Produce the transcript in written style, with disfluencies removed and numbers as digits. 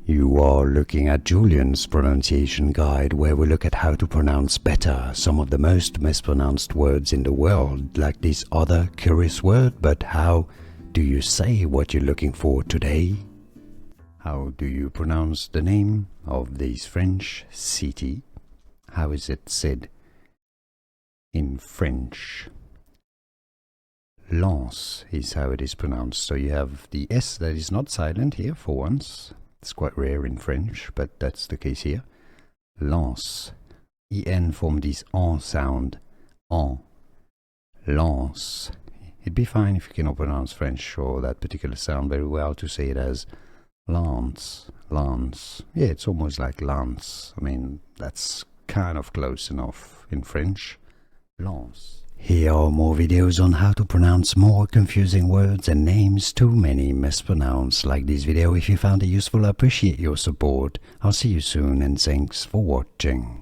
You are looking at Julian's pronunciation guide, where we look at how to pronounce better some of the most mispronounced words in the world, like this other curious word. But how do you say what you're looking for today? How do you pronounce the name of this French city? How is it said in French? Lens is how it is pronounced. So you have the S that is not silent here for once. It's quite rare in French, but that's the case here. Lens. En form this en sound. En. Lens. It'd be fine if you cannot pronounce French or that particular sound very well to say it as lance. Lance. Yeah, it's almost like lance. I mean, that's kind of close enough in French. Lance. Here are more videos on how to pronounce more confusing words and names too many mispronounced. Like this video if you found it useful. I appreciate your support. I'll see you soon and thanks for watching.